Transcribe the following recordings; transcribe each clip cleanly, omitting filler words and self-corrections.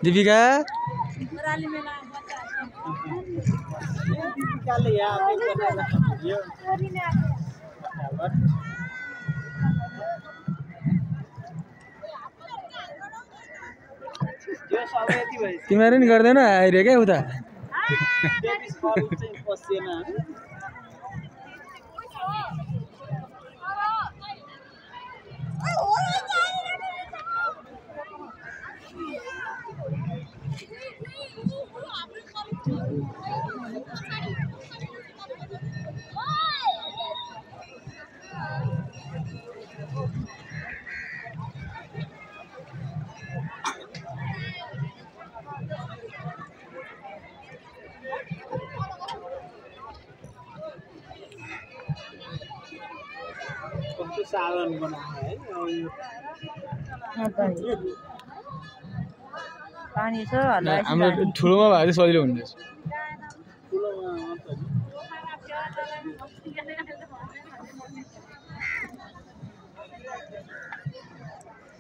दीपिका तिमीहरु नि गर्दैन आइरे के उता सालन बना है पानी छ हाम्रो ठुलोमा भए चाहिँ सजिलो हुने रहेछ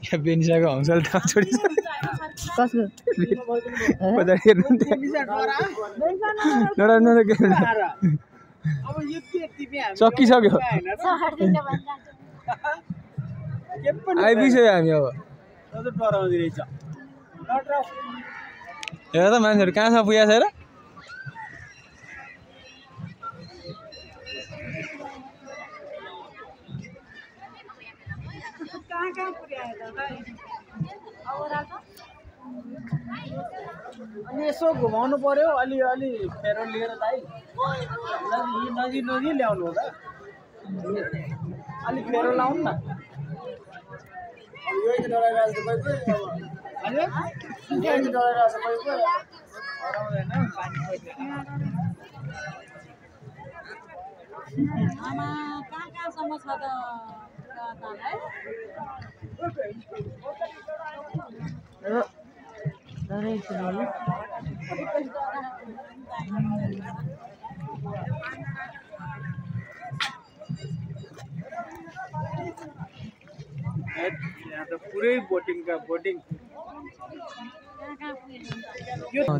यहाँ बेनिसाको हौसला ठाउँ छोडी कसको बजार हेर्नु सकिसक्यो आइपुग्यो हामी अब हेर त मान्छेहरू कहाँसम्म पुगेको छ हेर अनि यसो घुमाउनु पर्यो अलि अलि फेरो लिएर दाइ नजिक नजिक ल्याउनु हो त अलि फेरो लाउनु न आमा कहाँसम्म छ त पुरै बोटिङ का बोटिङ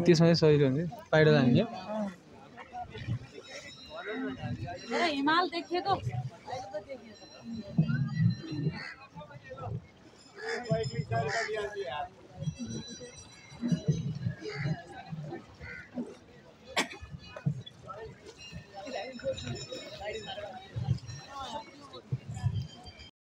त्यसमा सजिलो हुन्छ पाइड जाने हिमाल देखेको देखियो